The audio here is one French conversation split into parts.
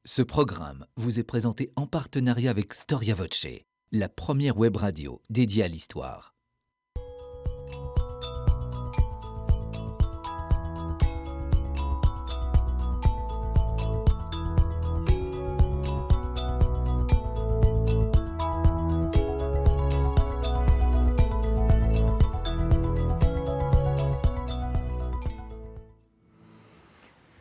Ce programme vous est présenté en partenariat avec Storia Voce, la première web radio dédiée à l'histoire.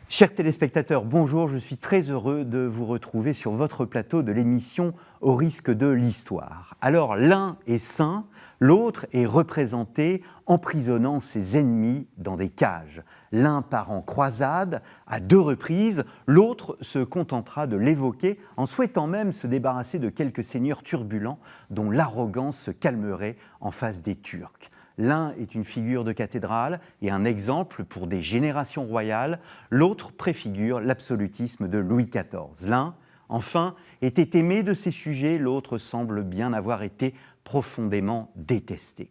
Chers téléspectateurs, bonjour, je suis très heureux de vous retrouver sur votre plateau de l'émission Au risque de l'histoire. Alors l'un est saint, l'autre est représenté emprisonnant ses ennemis dans des cages. L'un part en croisade à 2 reprises, l'autre se contentera de l'évoquer en souhaitant même se débarrasser de quelques seigneurs turbulents dont l'arrogance se calmerait en face des Turcs. L'un est une figure de cathédrale et un exemple pour des générations royales, l'autre préfigure l'absolutisme de Louis XIV. L'un, enfin, était aimé de ses sujets, l'autre semble bien avoir été profondément détesté.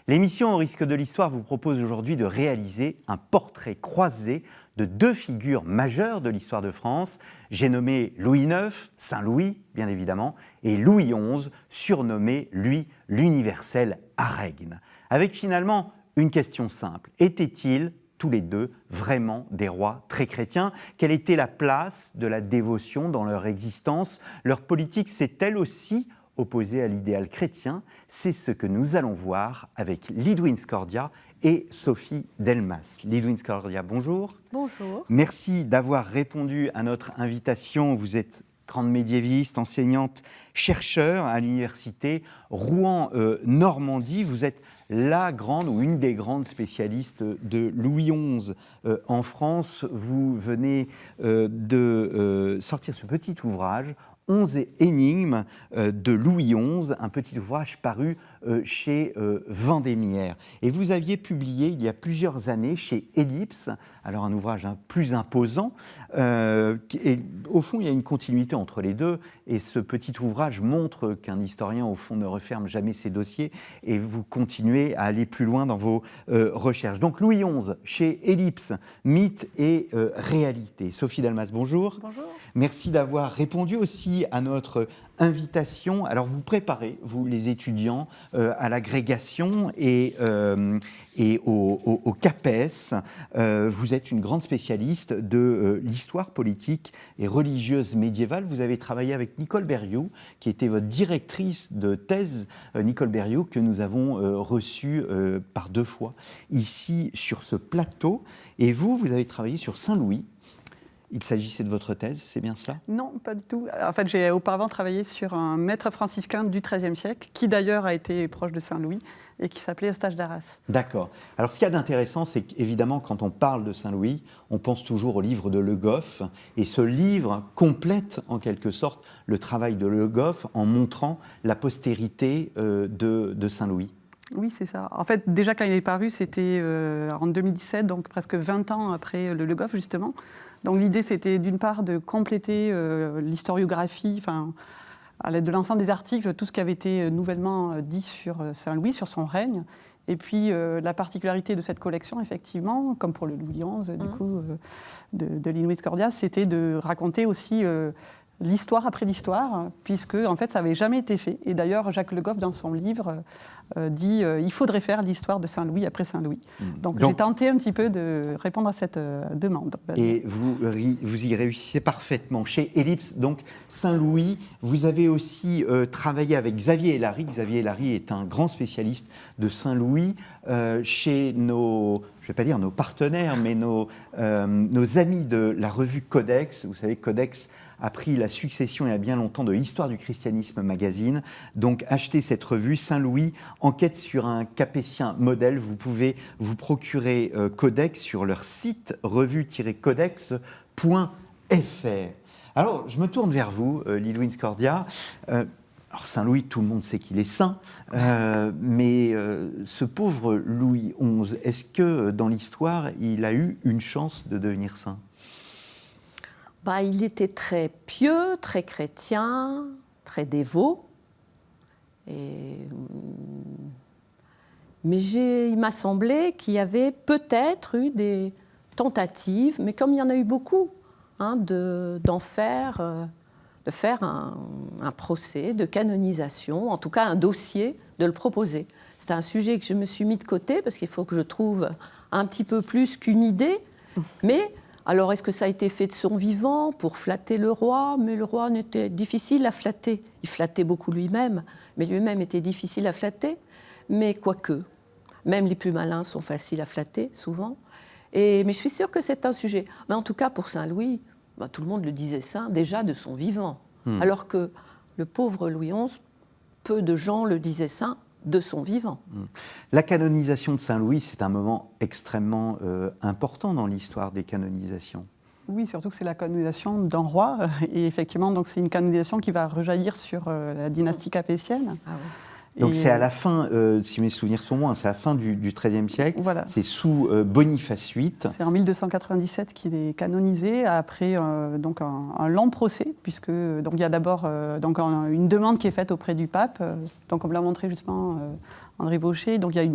L'émission Au risque de l'histoire vous propose aujourd'hui de réaliser un portrait croisé de 2 figures majeures de l'histoire de France. J'ai nommé Louis IX, Saint-Louis bien évidemment, et Louis XI, surnommé lui l'universel à règne. Avec finalement une question simple, étaient-ils tous les deux vraiment des rois très chrétiens? Quelle était la place de la dévotion dans leur existence? Leur politique s'est-elle aussi opposée à l'idéal chrétien? C'est ce que nous allons voir avec Lidwine Scordia et Sophie Delmas. Lidwine Scordia, bonjour. Bonjour. Merci d'avoir répondu à notre invitation. Vous êtes grande médiéviste, enseignante, chercheur à l'université Rouen-Normandie. Vous êtes la grande ou une des grandes spécialistes de Louis XI en France. Vous venez de sortir ce petit ouvrage, 11 énigmes de Louis XI, un petit ouvrage paru chez Vendémiaire. Et vous aviez publié il y a plusieurs années chez Ellipse, alors un ouvrage plus imposant, et au fond il y a une continuité entre les deux, et ce petit ouvrage montre qu'un historien au fond ne referme jamais ses dossiers, et vous continuez à aller plus loin dans vos recherches. Donc Louis XI, chez Ellipse, mythe et réalité. Sophie Delmas, bonjour. Bonjour. Merci d'avoir répondu aussi à notre invitation. Alors vous préparez, vous les étudiants, à l'agrégation et au CAPES. Vous êtes une grande spécialiste de l'histoire politique et religieuse médiévale. Vous avez travaillé avec Nicole Berrioux, qui était votre directrice de thèse, Nicole Berrioux, que nous avons reçue par 2 fois ici sur ce plateau. Et vous avez travaillé sur Saint-Louis. Il s'agissait de votre thèse, c'est bien cela? Non, pas du tout. En fait, j'ai auparavant travaillé sur un maître franciscain du XIIIe siècle, qui d'ailleurs a été proche de Saint-Louis, et qui s'appelait Eustache d'Arras. D'accord. Alors, ce qu'il y a d'intéressant, c'est qu'évidemment, quand on parle de Saint-Louis, on pense toujours au livre de Le Goff, et ce livre complète, en quelque sorte, le travail de Le Goff en montrant la postérité de Saint-Louis. Oui, c'est ça. En fait, déjà, quand il est paru, c'était en 2017, donc presque 20 ans après Le Goff, justement. Donc l'idée, c'était d'une part de compléter l'historiographie, à l'aide de l'ensemble des articles, tout ce qui avait été nouvellement dit sur Saint-Louis, sur son règne. Et puis la particularité de cette collection, effectivement, comme pour le Louis XI, du coup, de Lidwine Scordia, c'était de raconter aussi l'histoire après l'histoire, puisque en fait, ça n'avait jamais été fait. Et d'ailleurs, Jacques Le Goff, dans son livre, dit il faudrait faire l'histoire de Saint-Louis après Saint-Louis. Donc j'ai tenté un petit peu de répondre à cette demande. Et vous y réussissez parfaitement. Chez Ellipse, donc Saint-Louis, vous avez aussi travaillé avec Xavier Hélary. Xavier Hélary est un grand spécialiste de Saint-Louis. Chez nos, je ne vais pas dire nos partenaires, mais nos amis de la revue Codex. Vous savez, Codex a pris la succession il y a bien longtemps de l'Histoire du christianisme magazine. Donc achetez cette revue, Saint-Louis, enquête sur un capétien modèle. Vous pouvez vous procurer Codex sur leur site revue-codex.fr. Alors, je me tourne vers vous, Lidwine Scordia. Alors Saint-Louis, tout le monde sait qu'il est saint, mais ce pauvre Louis XI, est-ce que dans l'histoire, il a eu une chance de devenir saint? Il était très pieux, très chrétien, très dévot. Mais il m'a semblé qu'il y avait peut-être eu des tentatives, mais comme il y en a eu beaucoup de faire un procès de canonisation, en tout cas un dossier, de le proposer. C'est un sujet que je me suis mis de côté parce qu'il faut que je trouve un petit peu plus qu'une idée. Mais alors, est-ce que ça a été fait de son vivant pour flatter le roi? Mais le roi était difficile à flatter. Il flattait beaucoup lui-même, mais lui-même était difficile à flatter. Mais quoique, même les plus malins sont faciles à flatter, souvent. Mais je suis sûre que c'est un sujet. Mais en tout cas, pour Saint-Louis, tout le monde le disait saint déjà de son vivant. Alors que le pauvre Louis XI, peu de gens le disaient saint de son vivant. La canonisation de Saint-Louis, c'est un moment extrêmement important dans l'histoire des canonisations. Oui, surtout que c'est la canonisation d'un roi. Et effectivement, donc, c'est une canonisation qui va rejaillir sur la dynastie capétienne. Ah ouais. Donc c'est à la fin, si mes souvenirs sont bons, c'est à la fin du XIIIe siècle. Voilà. C'est sous Boniface VIII. C'est en 1297 qu'il est canonisé, après donc un long procès, puisque donc, il y a d'abord une demande qui est faite auprès du pape, donc comme l'a montré justement André Vaucher. Donc il y a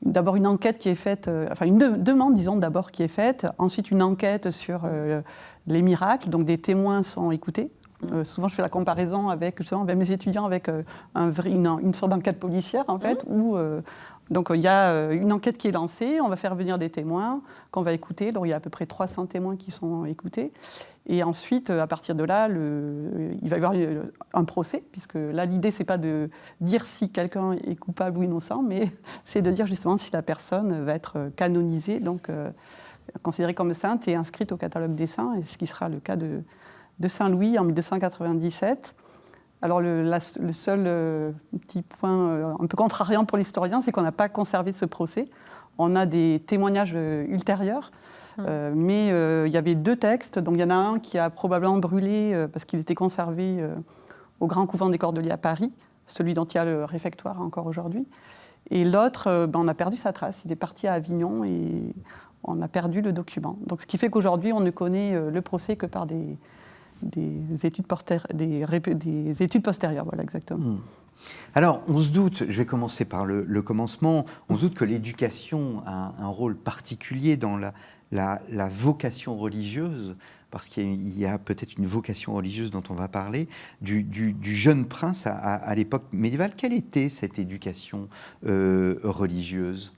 d'abord une enquête qui est faite, une demande, disons, d'abord qui est faite, ensuite une enquête sur les miracles, donc des témoins sont écoutés. Souvent, je fais la comparaison avec mes étudiants avec une sorte d'enquête policière, en fait, où donc il y a une enquête qui est lancée, on va faire venir des témoins qu'on va écouter. Donc il y a à peu près 300 témoins qui sont écoutés. Et ensuite, à partir de là, il va y avoir un procès, puisque là, l'idée, c'est pas de dire si quelqu'un est coupable ou innocent, mais c'est de dire justement si la personne va être canonisée, donc considérée comme sainte et inscrite au catalogue des saints, et ce qui sera le cas de Saint-Louis en 1297. Alors le seul petit point un peu contrariant pour l'historien, c'est qu'on n'a pas conservé ce procès. On a des témoignages ultérieurs, mais il y avait 2 textes. Donc il y en a un qui a probablement brûlé parce qu'il était conservé au Grand Couvent des Cordeliers à Paris, celui dont il y a le réfectoire encore aujourd'hui. Et l'autre, on a perdu sa trace. Il est parti à Avignon et on a perdu le document. Donc ce qui fait qu'aujourd'hui, on ne connaît le procès que par des études postérieures, voilà, exactement. Alors, on se doute, je vais commencer par le commencement, on se doute que l'éducation a un rôle particulier dans la vocation religieuse, parce qu'il y a peut-être une vocation religieuse dont on va parler, du jeune prince à l'époque médiévale. Quelle était cette éducation religieuse ?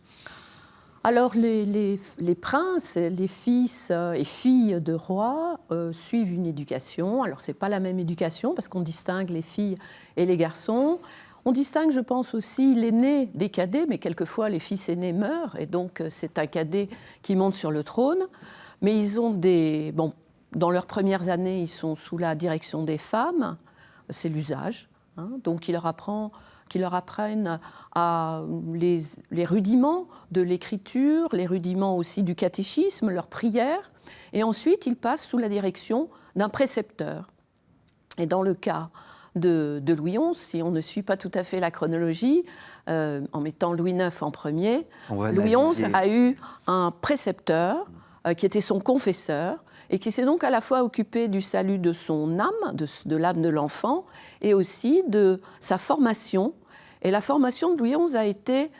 Alors, les princes, les fils et filles de rois suivent une éducation. Alors, ce n'est pas la même éducation, parce qu'on distingue les filles et les garçons. On distingue, je pense, aussi l'aîné des cadets, mais quelquefois, les fils aînés meurent, et donc c'est un cadet qui monte sur le trône. Mais ils ont dans leurs premières années, ils sont sous la direction des femmes, c'est l'usage. Donc, qui leur apprennent les rudiments de l'écriture, les rudiments aussi du catéchisme, leurs prières. Et ensuite, ils passent sous la direction d'un précepteur. Et dans le cas de Louis XI, si on ne suit pas tout à fait la chronologie, en mettant Louis IX en premier, Louis XI a eu un précepteur qui était son confesseur, et qui s'est donc à la fois occupé du salut de son âme, de l'âme de l'enfant, et aussi de sa formation. Et la formation de Louis XI a été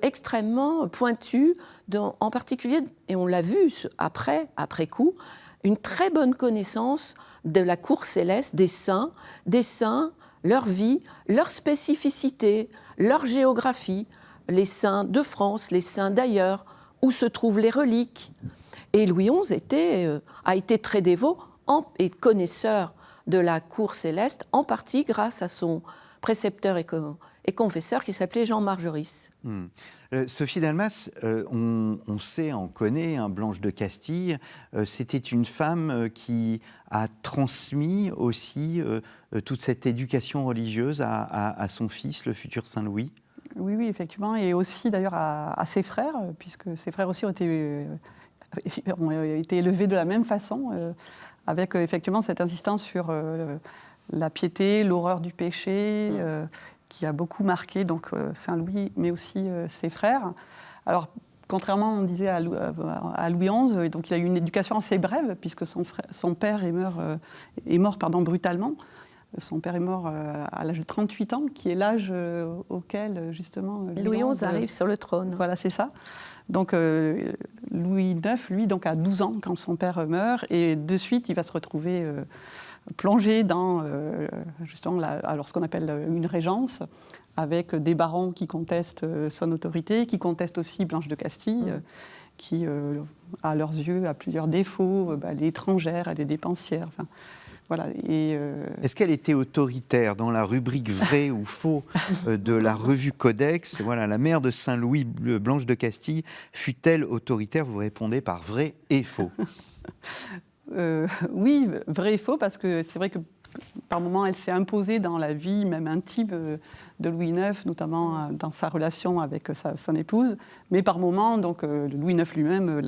extrêmement pointue, en particulier, et on l'a vu après coup, une très bonne connaissance de la cour céleste, des saints, leur vie, leur spécificité, leur géographie, les saints de France, les saints d'ailleurs, où se trouvent les reliques. Et Louis XI a été très dévot et connaisseur de la cour céleste, en partie grâce à son précepteur et confesseur qui s'appelait Jean Margeris. Sophie Dalmas, on connaît, Blanche de Castille, c'était une femme qui a transmis aussi toute cette éducation religieuse à son fils, le futur Saint-Louis. Oui, effectivement, et aussi d'ailleurs à ses frères, puisque ses frères aussi ont été élevés de la même façon, avec effectivement cette insistance sur la piété, l'horreur du péché, qui a beaucoup marqué donc, Saint-Louis, mais aussi ses frères. Alors, contrairement, on disait, à Louis XI, donc, il a eu une éducation assez brève, puisque son père est mort brutalement. son père est mort à l'âge de 38 ans, qui est l'âge auquel, justement, Louis XI arrive sur le trône. Voilà, c'est ça. Donc, Louis IX, lui, donc, a 12 ans quand son père meurt, et de suite, il va se retrouver plongé dans, justement, alors, ce qu'on appelle une régence, avec des barons qui contestent son autorité, qui contestent aussi Blanche de Castille, qui, à leurs yeux, a plusieurs défauts. Elle est étrangère, elle est dépensière. Enfin, voilà. Est-ce qu'elle était autoritaire? Dans la rubrique vrai ou faux de la revue Codex, voilà, la mère de Saint-Louis, Blanche de Castille, fut-elle autoritaire? Vous répondez par vrai et faux. Oui, vrai et faux, parce que c'est vrai que par moments, elle s'est imposée dans la vie même intime de Louis IX, notamment dans sa relation avec son épouse. Mais par moments, donc, Louis IX lui-même,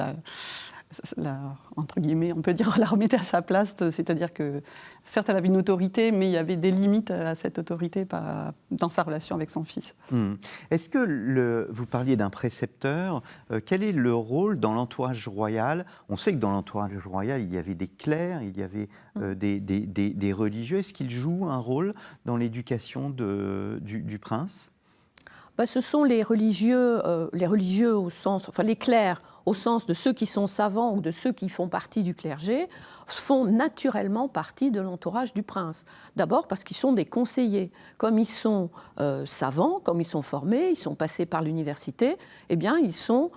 entre guillemets, on peut dire, la remettait à sa place. C'est-à-dire que, certes, elle avait une autorité, mais il y avait des limites à cette autorité dans sa relation avec son fils. Est-ce que, vous parliez d'un précepteur, quel est le rôle dans l'entourage royal? On sait que dans l'entourage royal, il y avait des clercs, il y avait des religieux. Est-ce qu'ils jouent un rôle dans l'éducation du prince? Ce sont les religieux au sens, enfin les clercs au sens de ceux qui sont savants ou de ceux qui font partie du clergé, font naturellement partie de l'entourage du prince. D'abord parce qu'ils sont des conseillers. Comme ils sont savants, comme ils sont formés, ils sont passés par l'université, eh bien ils sont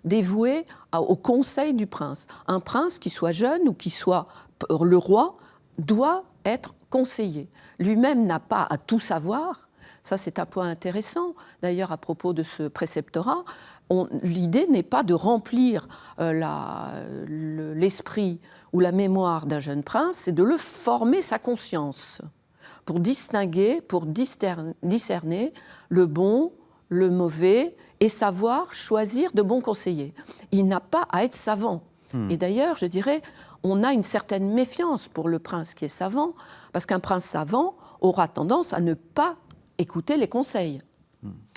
dévoués au conseil du prince. Un prince, qui soit jeune ou qui soit le roi, doit être conseillé. Lui-même n'a pas à tout savoir. Ça, c'est un point intéressant, d'ailleurs, à propos de ce préceptorat. L'idée n'est pas de remplir l'esprit ou la mémoire d'un jeune prince, c'est de le former sa conscience, pour distinguer, pour discerner le bon, le mauvais, et savoir choisir de bons conseillers. Il n'a pas à être savant. Et d'ailleurs, je dirais, on a une certaine méfiance pour le prince qui est savant, parce qu'un prince savant aura tendance à ne pas écouter les conseils.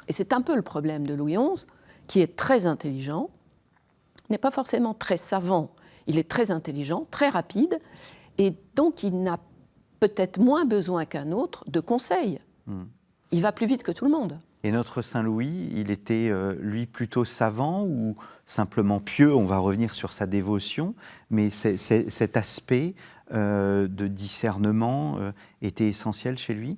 Et c'est un peu le problème de Louis XI, qui est très intelligent, n'est pas forcément très savant, il est très intelligent, très rapide, et donc il n'a peut-être moins besoin qu'un autre de conseils. Il va plus vite que tout le monde. Et notre Saint-Louis, il était, lui, plutôt savant ou simplement pieux? On va revenir sur sa dévotion, mais cet aspect de discernement était essentiel chez lui?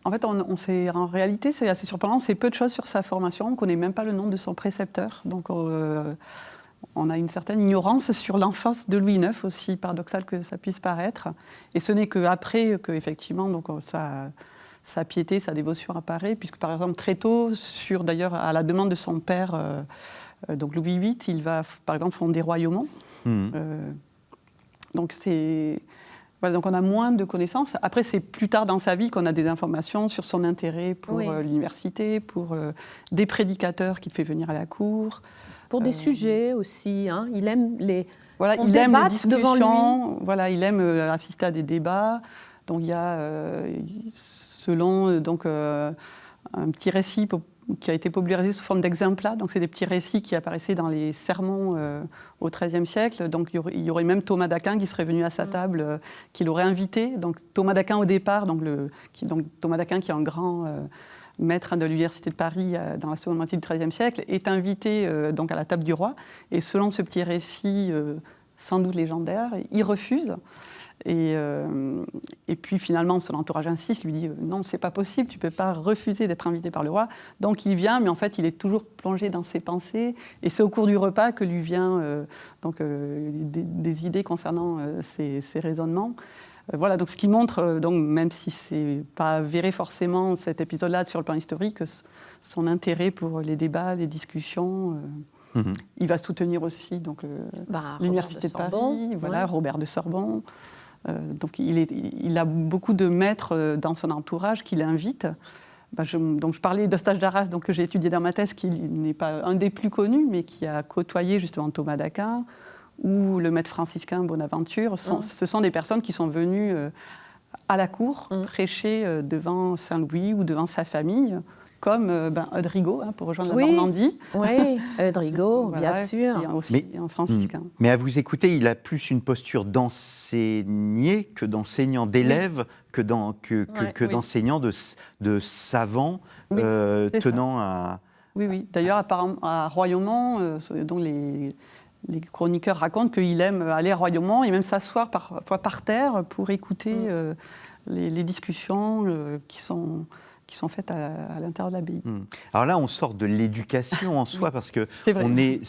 En fait, en réalité, c'est assez surprenant. On sait peu de choses sur sa formation. On ne connaît même pas le nom de son précepteur. Donc, on a une certaine ignorance sur l'enfance de Louis IX, aussi paradoxal que ça puisse paraître. Et ce n'est qu'après qu'effectivement, sa piété, sa dévotion apparaît, puisque par exemple, très tôt, d'ailleurs à la demande de son père, donc Louis VIII, il va par exemple fonder Royaumont. Donc c'est... Voilà, donc on a moins de connaissances. Après, c'est plus tard dans sa vie qu'on a des informations sur son intérêt pour l'université, pour des prédicateurs qu'il fait venir à la cour. Pour des sujets aussi. Hein. Il aime les discussions. Voilà, il aime assister à des débats. Donc il y a, selon un petit récit qui a été popularisé sous forme d'exempla. Donc, c'est des petits récits qui apparaissaient dans les sermons au XIIIe siècle. Donc, il y aurait même Thomas d'Aquin qui serait venu à sa table, qui l'aurait invité. Donc, Thomas d'Aquin, au départ, Thomas d'Aquin, qui est un grand maître de l'Université de Paris dans la seconde moitié du XIIIe siècle, est invité donc à la table du roi. Et selon ce petit récit, sans doute légendaire, il refuse. Et puis finalement, son entourage insiste, lui dit non, c'est pas possible, tu peux pas refuser d'être invité par le roi. Donc il vient, mais en fait, il est toujours plongé dans ses pensées. Et c'est au cours du repas que lui vient des idées concernant ses raisonnements. Voilà, donc ce qui montre, donc, même si c'est pas avéré forcément cet épisode-là sur le plan historique, son intérêt pour les débats, les discussions. Il va soutenir aussi l'Université de Paris, Robert de Sorbonne. Donc il a beaucoup de maîtres dans son entourage qui l'invitent. Je parlais d'Eustache d'Arras, que j'ai étudié dans ma thèse, qui n'est pas un des plus connus, mais qui a côtoyé justement Thomas d'Aquin ou le maître franciscain Bonaventure. Ce sont des personnes qui sont venues à la cour prêcher devant Saint-Louis ou devant sa famille comme Eudes Rigaud, pour rejoindre Oui. la Normandie. Oui, Eudes Rigaud, Voilà, bien sûr. Qui est aussi un franciscain. Mais à vous écouter, il a plus une posture d'enseigner que d'enseignant, d'élève que Oui. d'enseignant, de savant Oui, c'est ça. tenant à... Oui. D'ailleurs, à Royaumont, donc les chroniqueurs racontent qu'il aime aller à Royaumont et même s'asseoir parfois par terre pour écouter les discussions qui sont faites à l'intérieur de l'abbaye. Alors là, on sort de l'éducation en soi parce que C'est vrai. on est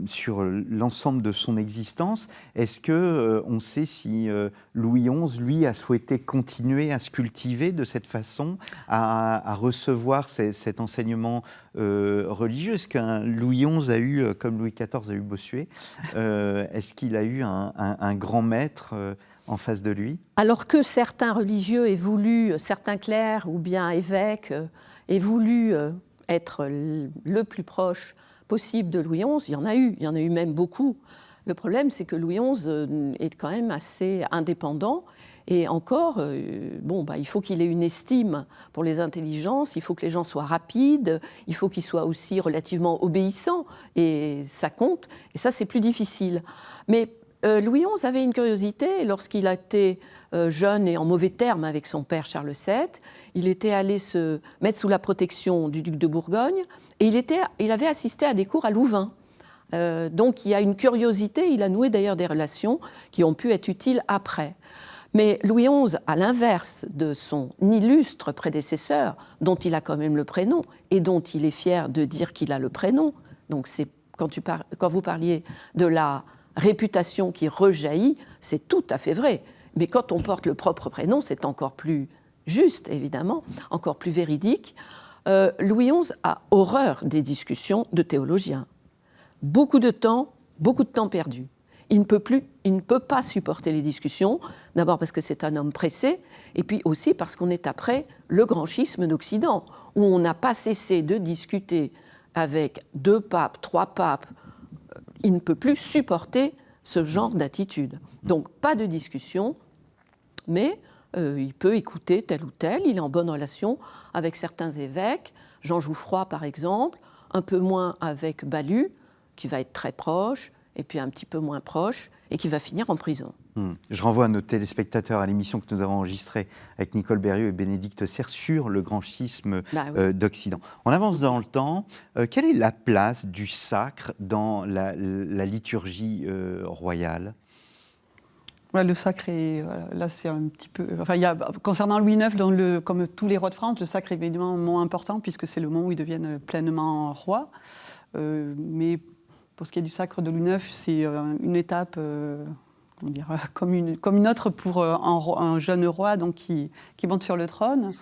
sur l'ensemble de son existence. Est-ce que on sait si Louis XI, lui, a souhaité continuer à se cultiver de cette façon, à recevoir cet enseignement religieux? Est-ce qu'un Louis XI a eu, comme Louis XIV a eu Bossuet, est-ce qu'il a eu un grand maître en face de lui? Alors que certains religieux aient voulu, certains clercs ou bien évêques aient voulu être le plus proche possible de Louis XI, il y en a eu même beaucoup. Le problème, c'est que Louis XI est quand même assez indépendant et encore, il faut qu'il ait une estime pour les intelligences, il faut que les gens soient rapides, il faut qu'ils soient aussi relativement obéissants et ça compte. Et ça, c'est plus difficile. Mais Louis XI avait une curiosité. Lorsqu'il a été jeune et en mauvais termes avec son père Charles VII, il était allé se mettre sous la protection du duc de Bourgogne et il avait assisté à des cours à Louvain. Donc il y a une curiosité, il a noué d'ailleurs des relations qui ont pu être utiles après. Mais Louis XI, à l'inverse de son illustre prédécesseur, dont il a quand même le prénom et dont il est fier de dire qu'il a le prénom, donc c'est quand vous parliez de la réputation qui rejaillit, c'est tout à fait vrai. Mais quand on porte le propre prénom, c'est encore plus juste, évidemment, encore plus véridique. Louis XI a horreur des discussions de théologiens. Beaucoup de temps perdu. Il ne peut pas supporter les discussions, d'abord parce que c'est un homme pressé, et puis aussi parce qu'on est après le grand schisme d'Occident, où on n'a pas cessé de discuter avec 2 papes, 3 papes. Il ne peut plus supporter ce genre d'attitude. Donc, pas de discussion, mais il peut écouter tel ou tel. Il est en bonne relation avec certains évêques, Jean Jouffroy par exemple, un peu moins avec Balue, qui va être très proche, et puis un petit peu moins proche, et qui va finir en prison. Je renvoie à nos téléspectateurs à l'émission que nous avons enregistrée avec Nicole Berrieux et Bénédicte Serres sur le grand schisme d'Occident. On avance dans le temps. Quelle est la place du sacre dans la liturgie royale ? Le sacre est, là c'est un petit peu... concernant Louis IX, comme tous les rois de France, le sacre est évidemment un moment important puisque c'est le moment où ils deviennent pleinement rois. Mais pour ce qui est du sacre de Louis IX, c'est une étape... comme une autre pour un jeune roi donc, qui monte sur le trône.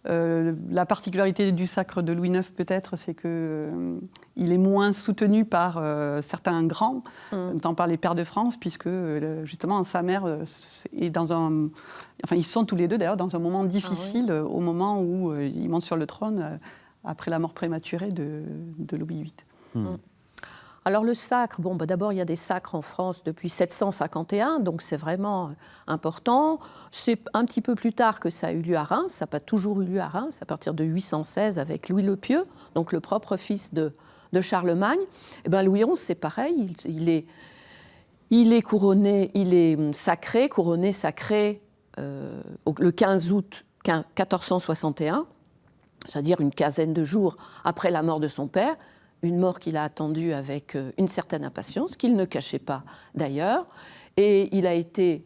La particularité du sacre de Louis IX, peut-être, c'est qu'il est moins soutenu par certains grands, notamment par les pairs de France, puisque justement sa mère est dans un... Enfin, ils sont tous les deux d'ailleurs dans un moment difficile, au moment où ils montent sur le trône, après la mort prématurée de Louis VIII. Alors le sacre, d'abord il y a des sacres en France depuis 751, donc c'est vraiment important. C'est un petit peu plus tard que ça a eu lieu à Reims, ça n'a pas toujours eu lieu à Reims, à partir de 816 avec Louis le Pieux, donc le propre fils de Charlemagne. Et Louis XI c'est pareil, il est couronné, il est sacré le 15 août 1461, c'est-à-dire une quinzaine de jours après la mort de son père. Une mort qu'il a attendue avec une certaine impatience, qu'il ne cachait pas d'ailleurs. Et il a été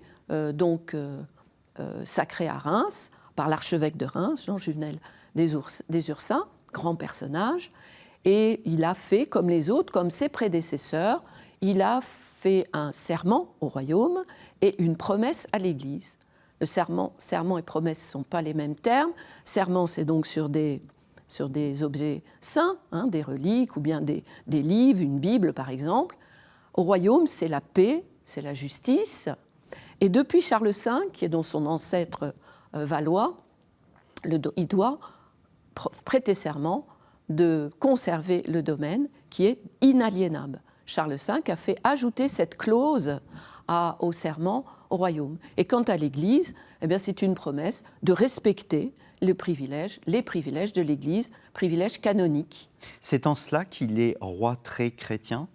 sacré à Reims par l'archevêque de Reims, Jean Juvenel des Ursins, grand personnage. Et il a fait, comme les autres, comme ses prédécesseurs, il a fait un serment au royaume et une promesse à l'Église. Le serment et promesse ne sont pas les mêmes termes. Serment, c'est donc sur des objets saints, des reliques ou bien des livres, une Bible par exemple. Au royaume, c'est la paix, c'est la justice. Et depuis Charles V, qui est donc son ancêtre valois, il doit prêter serment de conserver le domaine qui est inaliénable. Charles V a fait ajouter cette clause au serment au royaume. Et quant à l'Église, eh bien, c'est une promesse de respecter les privilèges de l'Église, privilèges canoniques. C'est en cela qu'il est roi très chrétien?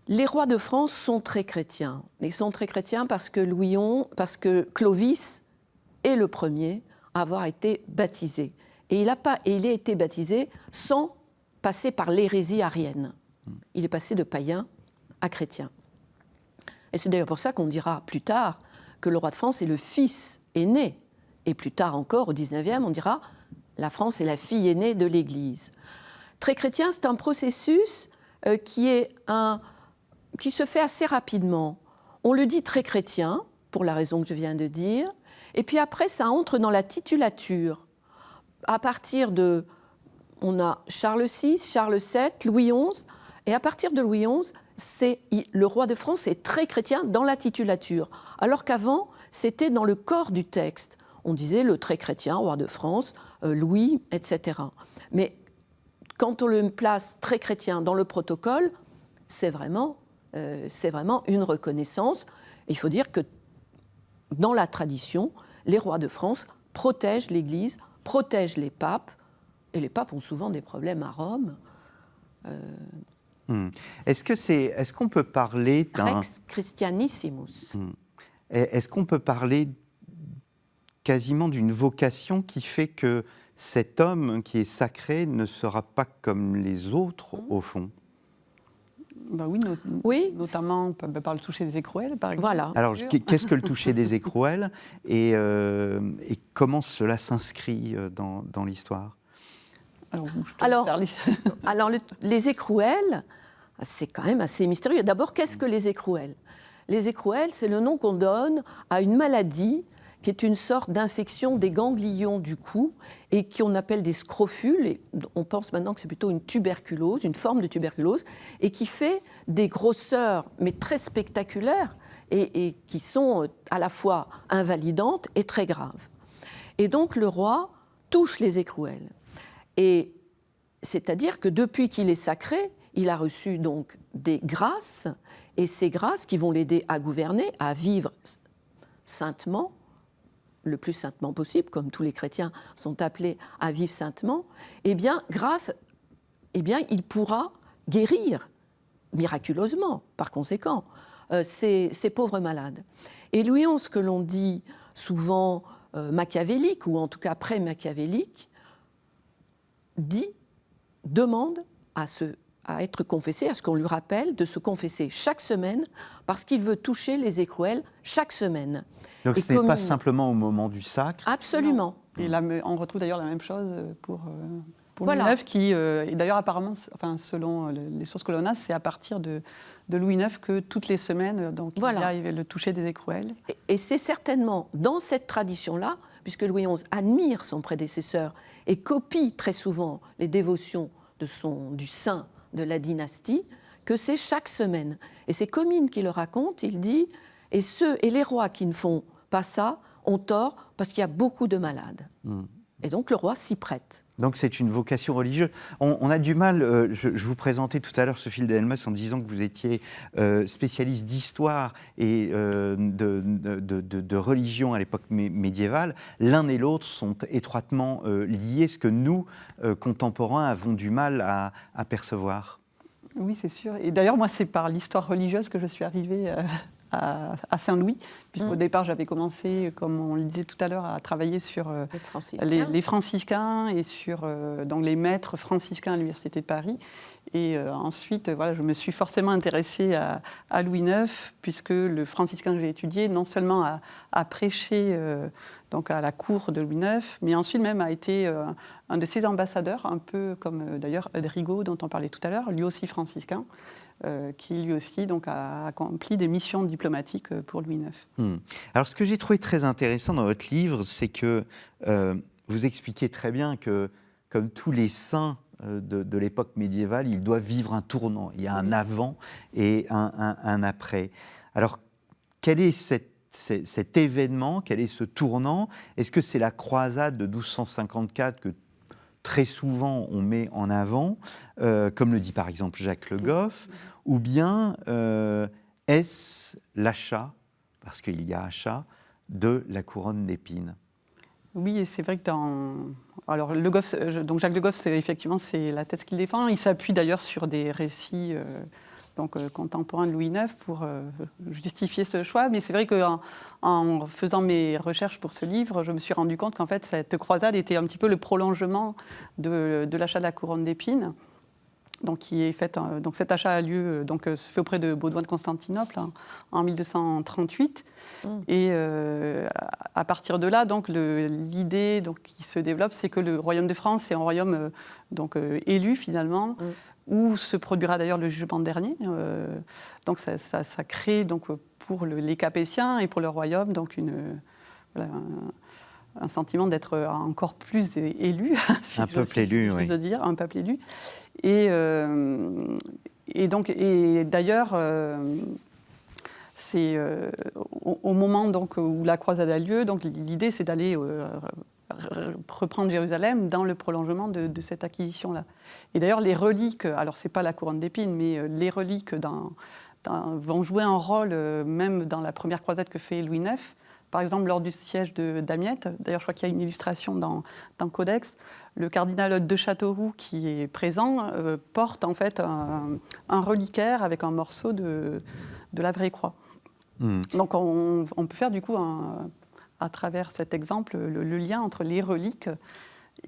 Les rois de France sont très chrétiens. Ils sont très chrétiens parce que Clovis est le premier à avoir été baptisé. Et il a été baptisé sans passer par l'hérésie arienne. Il est passé de païen à chrétien. Et c'est d'ailleurs pour ça qu'on dira plus tard que le roi de France est le fils aîné. Et plus tard encore, au XIXe, on dira la France est la fille aînée de l'Église. Très chrétien, c'est un processus qui se fait assez rapidement. On le dit très chrétien, pour la raison que je viens de dire, et puis après, ça entre dans la titulature. À partir de... On a Charles VI, Charles VII, Louis XI, et à partir de Louis XI, le roi de France est très chrétien dans la titulature, alors qu'avant, c'était dans le corps du texte. On disait le très chrétien, roi de France, Louis, etc. Mais quand on le place très chrétien dans le protocole, c'est vraiment une reconnaissance. Il faut dire que dans la tradition, les rois de France protègent l'Église, protègent les papes, et les papes ont souvent des problèmes à Rome. Est-ce qu'on peut parler d'un... Rex Christianissimus. Est-ce qu'on peut parler quasiment d'une vocation qui fait que cet homme qui est sacré ne sera pas comme les autres, au fond? Ben oui, notamment par le toucher des écrouelles, par exemple. Voilà. Alors, qu'est-ce que le toucher des écrouelles et comment cela s'inscrit dans l'histoire? Alors, les écrouelles, c'est quand même assez mystérieux. D'abord, qu'est-ce que les écrouelles? Les écrouelles, c'est le nom qu'on donne à une maladie qui est une sorte d'infection des ganglions du cou et qu'on appelle des scrofules. Et on pense maintenant que c'est plutôt une tuberculose, une forme de tuberculose, et qui fait des grosseurs, mais très spectaculaires, et qui sont à la fois invalidantes et très graves. Et donc le roi touche les écrouelles. Et c'est-à-dire que depuis qu'il est sacré, il a reçu donc des grâces, et ces grâces qui vont l'aider à gouverner, à vivre saintement, le plus saintement possible, comme tous les chrétiens sont appelés à vivre saintement, il pourra guérir miraculeusement, par conséquent, ces pauvres malades. Et Louis XI, que l'on dit souvent machiavélique, ou en tout cas pré-machiavélique, demande à être confessé, à ce qu'on lui rappelle de se confesser chaque semaine, parce qu'il veut toucher les écrouelles chaque semaine. Donc ce n'est pas simplement au moment du sacre? Absolument. Et là, on retrouve d'ailleurs la même chose pour voilà. Louis IX, qui, et d'ailleurs apparemment, selon les sources que l'on a, c'est à partir de Louis IX que toutes les semaines, donc, voilà. il y a le toucher des écrouelles. Et c'est certainement dans cette tradition-là, puisque Louis XI admire son prédécesseur et copie très souvent les dévotions du saint de la dynastie, que c'est chaque semaine. Et c'est Comines qui le raconte, il dit « et les rois qui ne font pas ça ont tort parce qu'il y a beaucoup de malades ». Et donc le roi s'y prête. Donc c'est une vocation religieuse. On a du mal, je vous présentais tout à l'heure Sophie Delmas en disant que vous étiez spécialiste d'histoire et de religion à l'époque médiévale. L'un et l'autre sont étroitement liés, ce que nous, contemporains, avons du mal à percevoir. Oui, c'est sûr. Et d'ailleurs, moi, c'est par l'histoire religieuse que je suis arrivée à Saint-Louis, puisqu'au départ, j'avais commencé, comme on le disait tout à l'heure, à travailler sur les franciscains et sur donc les maîtres franciscains à l'Université de Paris. Et ensuite, voilà, je me suis forcément intéressée à Louis IX, puisque le franciscain que j'ai étudié, non seulement a prêché donc à la cour de Louis IX, mais ensuite même a été un de ses ambassadeurs, un peu comme d'ailleurs Eudes Rigaud, dont on parlait tout à l'heure, lui aussi franciscain, qui lui aussi donc, a accompli des missions diplomatiques pour Louis IX. Alors ce que j'ai trouvé très intéressant dans votre livre, c'est que vous expliquez très bien que, comme tous les saints de l'époque médiévale, ils doivent vivre un tournant. Il y a un avant et un après. Alors, quel est cet événement, quel est ce tournant? Est-ce que c'est la croisade de 1254 que très souvent on met en avant, comme le dit par exemple Jacques Le Goff, ou bien Est-ce l'achat, parce qu'il y a achat, de la couronne d'épines? Oui, et c'est vrai que alors, Le Goff, donc Jacques Le Goff, c'est la thèse qu'il défend. Il s'appuie d'ailleurs sur des récits contemporains de Louis IX pour justifier ce choix. Mais c'est vrai qu'en faisant mes recherches pour ce livre, je me suis rendu compte qu'en fait, cette croisade était un petit peu le prolongement de l'achat de la couronne d'épines. Donc, cet achat a lieu, se fait auprès de Baudouin de Constantinople en 1238. Et à partir de là, l'idée qui se développe, c'est que le royaume de France est un royaume élu finalement, où se produira d'ailleurs le jugement dernier. Donc ça crée pour les Capétiens et pour le royaume un sentiment d'être encore plus élu, si un peuple élu, je oui. veux dire, un peuple élu. Et d'ailleurs, c'est au moment où la croisade a lieu, l'idée c'est d'aller reprendre Jérusalem dans le prolongement de cette acquisition-là. Et d'ailleurs, les reliques, alors c'est pas la couronne d'épines, mais les reliques vont jouer un rôle même dans la première croisade que fait Louis IX. Par exemple, lors du siège de Damiette, d'ailleurs je crois qu'il y a une illustration dans le Codex, le cardinal de Châteauroux qui est présent porte en fait un reliquaire avec un morceau de la vraie croix. Donc on peut faire du coup, à travers cet exemple, le lien entre les reliques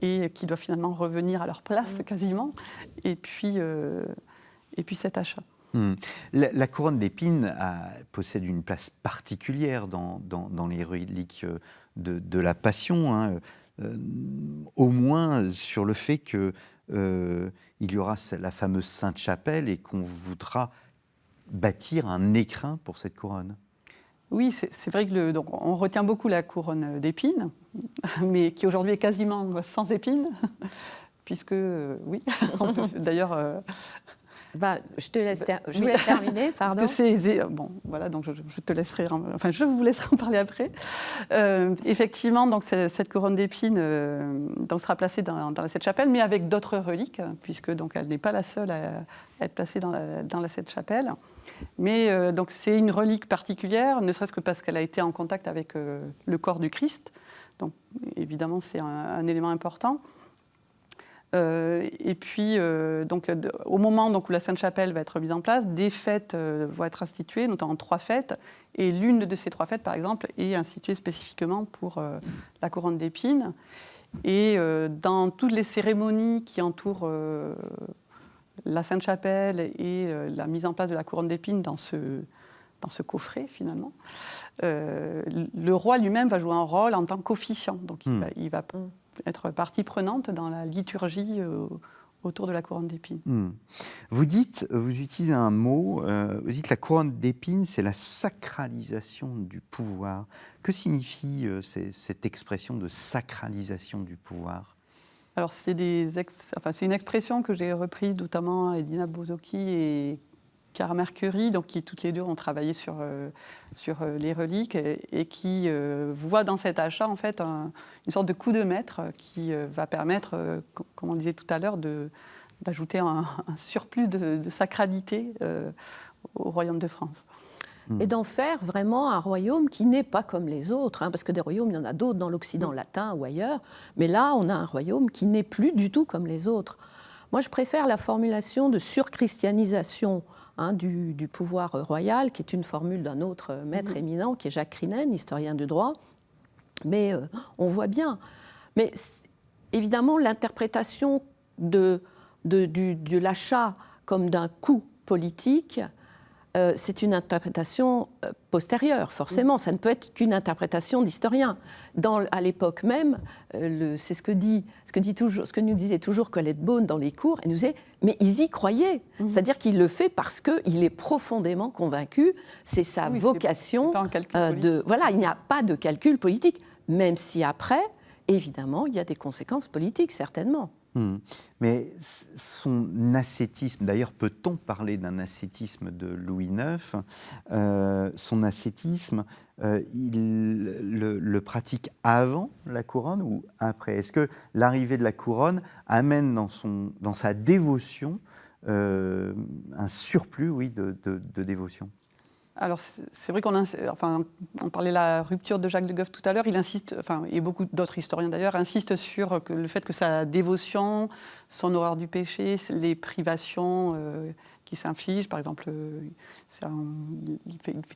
et qui doivent finalement revenir à leur place quasiment, et puis cet achat. La couronne d'épines possède une place particulière dans les reliques de la Passion, au moins sur le fait qu'il y aura la fameuse Sainte-Chapelle et qu'on voudra bâtir un écrin pour cette couronne. Oui, c'est vrai que on retient beaucoup la couronne d'épines, mais qui aujourd'hui est quasiment sans épines, puisque, oui, on peut d'ailleurs... je vous laisse terminer, pardon. Parce que bon, voilà, donc je te laisserai, enfin, je vous laisserai en parler après. Effectivement, donc cette couronne d'épines sera placée dans cette chapelle, mais avec d'autres reliques, puisque elle n'est pas la seule à être placée dans cette chapelle. Mais c'est une relique particulière, ne serait-ce que parce qu'elle a été en contact avec le corps du Christ. Donc évidemment, c'est un élément important. Et puis, au moment où la Sainte-Chapelle va être mise en place, des fêtes vont être instituées, notamment 3 fêtes. Et l'une de ces 3 fêtes, par exemple, est instituée spécifiquement pour la couronne d'épines. Et dans toutes les cérémonies qui entourent la Sainte-Chapelle et la mise en place de la couronne d'épines dans ce coffret, finalement, le roi lui-même va jouer un rôle en tant qu'officiant. Donc, il va être partie prenante dans la liturgie autour de la couronne d'épines. Vous utilisez un mot, vous dites la couronne d'épines, c'est la sacralisation du pouvoir. Que signifie cette expression de sacralisation du pouvoir? Alors, c'est une expression que j'ai reprise notamment à Edina Bozocchi et Cara Mercuri, qui toutes les deux ont travaillé sur les reliques et qui voient dans cet achat en fait une sorte de coup de maître qui va permettre, comme on disait tout à l'heure, d'ajouter un surplus de sacralité au royaume de France. Et d'en faire vraiment un royaume qui n'est pas comme les autres, parce que des royaumes, il y en a d'autres dans l'Occident latin ou ailleurs, mais là, on a un royaume qui n'est plus du tout comme les autres. Moi, je préfère la formulation de surchristianisation du pouvoir royal, qui est une formule d'un autre maître éminent, qui est Jacques Crinen, historien du droit. Mais on voit bien. Mais évidemment, l'interprétation de l'achat comme d'un coup politique, c'est une interprétation postérieure, forcément. Ça ne peut être qu'une interprétation d'historien. À l'époque même, c'est ce que nous disait toujours Colette Beaune dans les cours. Elle nous disait, mais ils y croyaient. C'est-à-dire qu'il le fait parce qu'il est profondément convaincu. C'est sa vocation. Voilà, il n'y a pas de calcul politique. Même si après, évidemment, il y a des conséquences politiques, certainement. Mais son ascétisme, d'ailleurs peut-on parler d'un ascétisme de Louis IX, son ascétisme, il le pratique avant la couronne ou après? Est-ce que l'arrivée de la couronne amène dans sa dévotion un surplus de dévotion? Alors, c'est vrai on parlait de la rupture de Jacques Le Goff tout à l'heure, il insiste, et beaucoup d'autres historiens d'ailleurs, insistent sur le fait que sa dévotion, son horreur du péché, les privations qu'il s'inflige, par exemple, il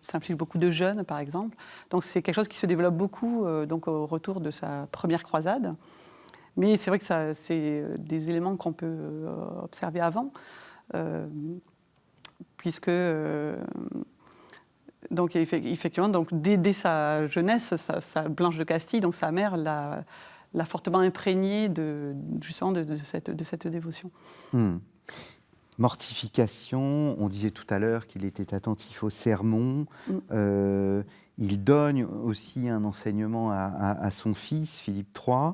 s'inflige beaucoup de jeûnes, par exemple. Donc, c'est quelque chose qui se développe beaucoup donc, au retour de sa première croisade. Mais c'est vrai que c'est des éléments qu'on peut observer avant, puisque... Donc effectivement, donc dès sa jeunesse, sa Blanche de Castille, donc sa mère, l'a fortement imprégnée justement de cette dévotion. Mortification, on disait tout à l'heure qu'il était attentif au sermon. Il donne aussi un enseignement à son fils, Philippe III.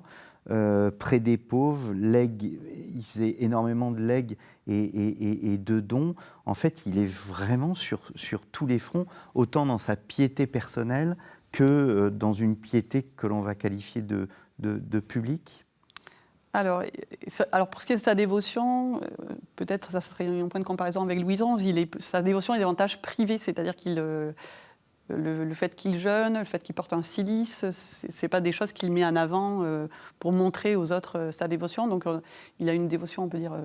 Près des pauvres, il faisait énormément de legs et de dons. En fait, il est vraiment sur tous les fronts, autant dans sa piété personnelle que dans une piété que l'on va qualifier de publique. Alors, pour ce qui est de sa dévotion, peut-être ça serait un point de comparaison avec Louis XI, sa dévotion est davantage privée, c'est-à-dire qu'il... Le fait qu'il jeûne, le fait qu'il porte un cilice, c'est pas des choses qu'il met en avant pour montrer aux autres sa dévotion. Donc il a une dévotion, on peut dire,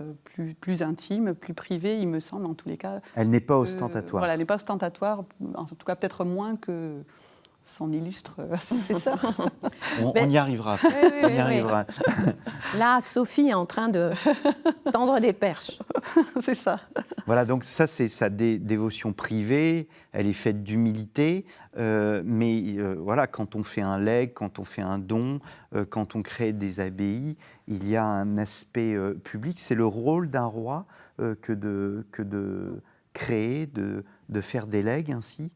plus intime, plus privée, il me semble, en tous les cas. Elle n'est pas ostentatoire. Voilà, elle n'est pas ostentatoire, en tout cas peut-être moins que son illustre successeur. On y arrivera. Oui, on y arrivera. Là, Sophie est en train de tendre des perches. C'est ça. Voilà, donc ça, c'est sa dévotion privée. Elle est faite d'humilité. Mais voilà, quand on fait un legs, quand on fait un don, quand on crée des abbayes, il y a un aspect public. C'est le rôle d'un roi que de créer, de faire des legs ainsi.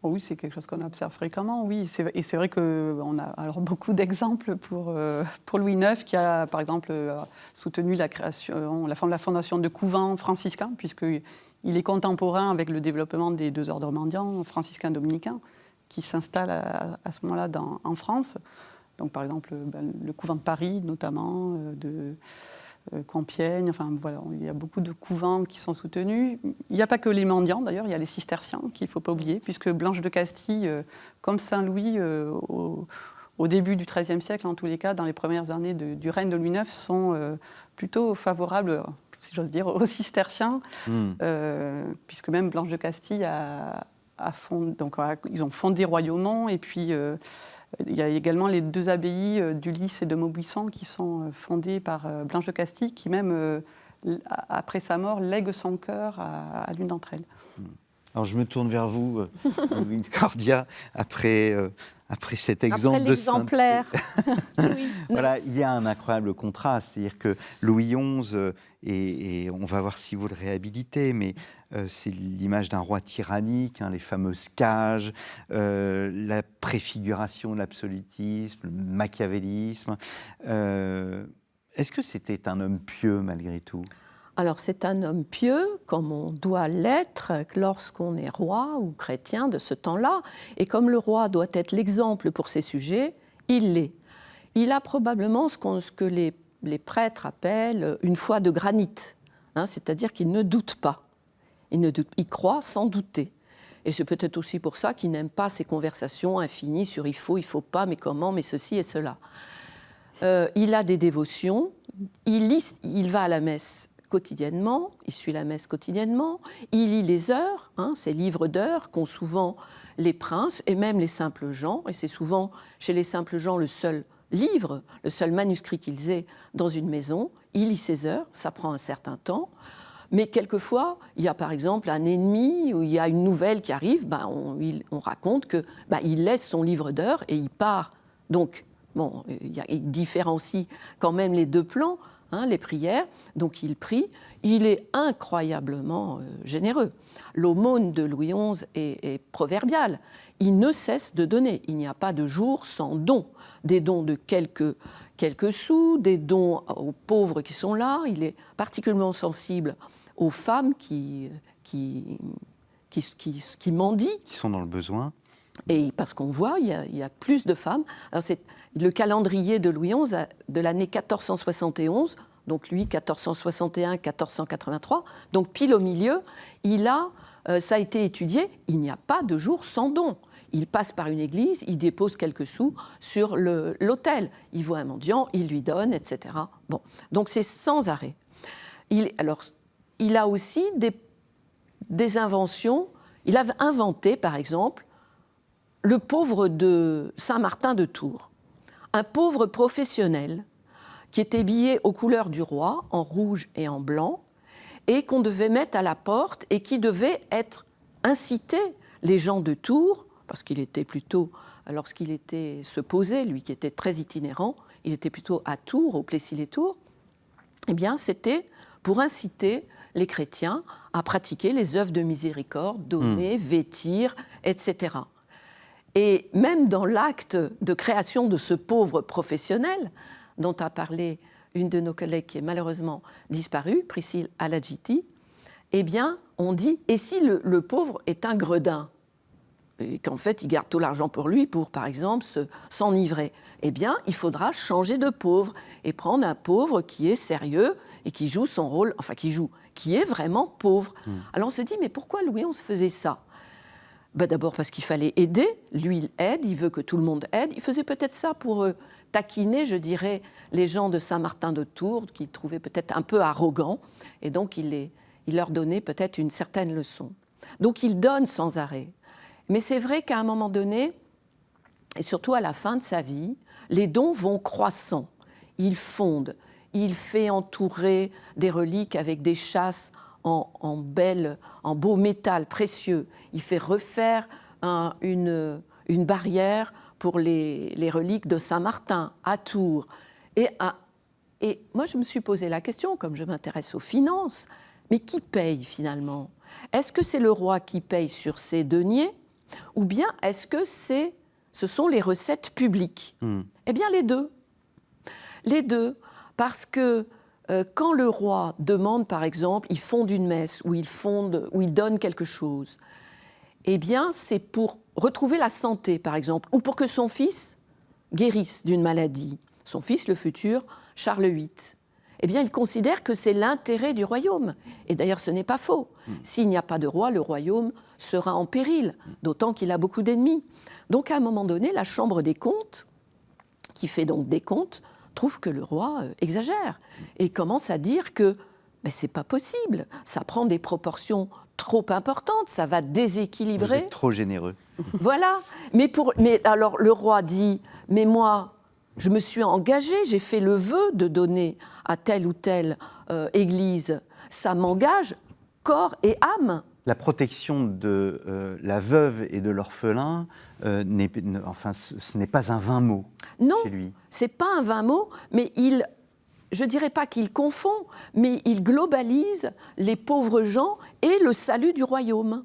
Oui, c'est quelque chose qu'on observe fréquemment, oui. Et c'est vrai qu'on a alors beaucoup d'exemples pour Louis IX, qui a, par exemple, soutenu la fondation de couvents franciscains, puisqu'il est contemporain avec le développement des deux ordres mendiants, franciscains dominicains, qui s'installent à ce moment-là en France. Donc, par exemple, le couvent de Paris, notamment, de Compiègne, enfin voilà, il y a beaucoup de couvents qui sont soutenus. Il n'y a pas que les mendiants, d'ailleurs, il y a les cisterciens qu'il ne faut pas oublier, puisque Blanche de Castille, comme Saint-Louis, au début du XIIIe siècle, en tous les cas, dans les premières années du règne de Louis IX, sont plutôt favorables, si j'ose dire, aux cisterciens, puisque même Blanche de Castille ils ont fondé Royaumont, et puis il y a également les deux abbayes du Lys et de Maubuisson qui sont fondées par Blanche de Castille, qui même, après sa mort, lègue son cœur à l'une d'entre elles. Alors je me tourne vers vous, Louis Cordia, après cet exemple après l'exemplaire. Oui. Voilà, il y a un incroyable contraste, c'est-à-dire que Louis XI, et on va voir si vous le réhabilitez, mais c'est l'image d'un roi tyrannique, les fameuses cages, la préfiguration de l'absolutisme, le machiavélisme. Est-ce que c'était un homme pieux malgré tout ? Alors c'est un homme pieux, comme on doit l'être lorsqu'on est roi ou chrétien de ce temps-là. Et comme le roi doit être l'exemple pour ses sujets, il l'est. Il a probablement ce que les prêtres appellent une foi de granit, c'est-à-dire qu'il ne doute pas. Il croit sans douter. Et c'est peut-être aussi pour ça qu'il n'aime pas ces conversations infinies sur il faut pas, mais comment, mais ceci et cela. Il a des dévotions, il va à la messe quotidiennement, il suit la messe quotidiennement, il lit les heures, ces livres d'heures qu'ont souvent les princes et même les simples gens, et c'est souvent chez les simples gens le seul livre, le seul manuscrit qu'ils aient dans une maison. Il lit ses heures, ça prend un certain temps, mais quelquefois, il y a par exemple un ennemi ou il y a une nouvelle qui arrive, on raconte qu'il laisse son livre d'heures et il part. Donc, il différencie quand même les deux plans, les prières, donc il prie, il est incroyablement généreux. L'aumône de Louis XI est proverbiale, il ne cesse de donner, il n'y a pas de jour sans dons, des dons de quelques sous, des dons aux pauvres qui sont là, il est particulièrement sensible aux femmes qui mendient. Qui sont dans le besoin. Et parce qu'on voit, il y a plus de femmes. Alors c'est le calendrier de Louis XI de l'année 1471, donc lui 1461-1483, donc pile au milieu, il a ça a été étudié, il n'y a pas de jour sans don. Il passe par une église, il dépose quelques sous sur l'autel. Il voit un mendiant, il lui donne, etc. Bon, donc c'est sans arrêt. Il a aussi des inventions. Il a inventé, par exemple, le pauvre de Saint-Martin de Tours. Un pauvre professionnel qui était habillé aux couleurs du roi, en rouge et en blanc, et qu'on devait mettre à la porte et qui devait inciter les gens de Tours, parce qu'il était plutôt, lorsqu'il était se poser, lui qui était très itinérant, il était plutôt à Tours, au Plessis-les-Tours, eh bien c'était pour inciter les chrétiens à pratiquer les œuvres de miséricorde, donner, vêtir, etc. Et même dans l'acte de création de ce pauvre professionnel, dont a parlé une de nos collègues qui est malheureusement disparue, Priscille Alagiti, eh bien, on dit, et si le pauvre est un gredin, et qu'en fait, il garde tout l'argent pour lui, pour, par exemple, s'enivrer, eh bien, il faudra changer de pauvre et prendre un pauvre qui est sérieux et qui joue son rôle, qui est vraiment pauvre. Alors on se dit, mais pourquoi Louis XI faisait ça ? D'abord parce qu'il fallait aider, lui il aide, il veut que tout le monde aide. Il faisait peut-être ça pour taquiner, je dirais, les gens de Saint-Martin de Tours, qu'il trouvait peut-être un peu arrogants, et donc il leur donnait peut-être une certaine leçon. Donc il donne sans arrêt. Mais c'est vrai qu'à un moment donné, et surtout à la fin de sa vie, les dons vont croissant. Il fonde, il fait entourer des reliques avec des chasses en beau métal précieux. Il fait refaire une barrière pour les reliques de Saint-Martin à Tours. Et moi, je me suis posé la question, comme je m'intéresse aux finances, mais qui paye finalement ? Est-ce que c'est le roi qui paye sur ses deniers ? Ou bien est-ce que ce sont les recettes publiques ? Eh bien, les deux. Les deux, parce que quand le roi demande, par exemple, il fonde une messe, ou il donne quelque chose, eh bien, c'est pour retrouver la santé, par exemple, ou pour que son fils guérisse d'une maladie. Son fils, le futur Charles VIII. Eh bien, il considère que c'est l'intérêt du royaume. Et d'ailleurs, ce n'est pas faux. S'il n'y a pas de roi, le royaume sera en péril, d'autant qu'il a beaucoup d'ennemis. Donc, à un moment donné, la Chambre des comptes, qui fait donc des comptes, trouve que le roi exagère et commence à dire que c'est pas possible, ça prend des proportions trop importantes, ça va déséquilibrer. Vous êtes trop généreux. Voilà. Mais alors, le roi dit, mais moi, je me suis engagé, j'ai fait le vœu de donner à telle ou telle église. Ça m'engage corps et âme. La protection de la veuve et de l'orphelin, ce n'est pas un vain mot chez lui. Non, c'est pas un vain mot, mais je dirais pas qu'il confond, mais il globalise les pauvres gens et le salut du royaume.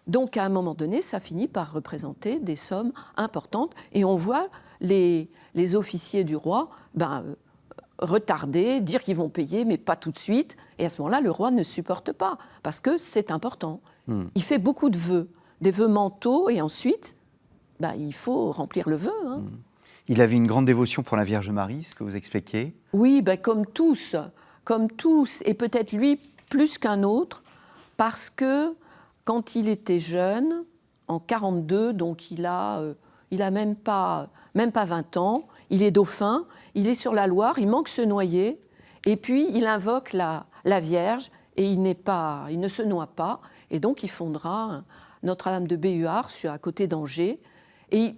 Donc, à un moment donné, ça finit par représenter des sommes importantes. Et on voit les officiers du roi retarder, dire qu'ils vont payer, mais pas tout de suite. Et à ce moment-là, le roi ne supporte pas, parce que c'est important. Il fait beaucoup de vœux, des vœux mentaux, et ensuite, il faut remplir le vœu. Il avait une grande dévotion pour la Vierge Marie, ce que vous expliquiez. Oui, comme tous, et peut-être lui plus qu'un autre, parce que quand il était jeune, en 42, donc il a même pas 20 ans, il est dauphin, il est sur la Loire, il manque se noyer, et puis il invoque la Vierge, et il ne se noie pas, et donc il fondera Notre-Dame de Béhuard, à côté d'Angers, et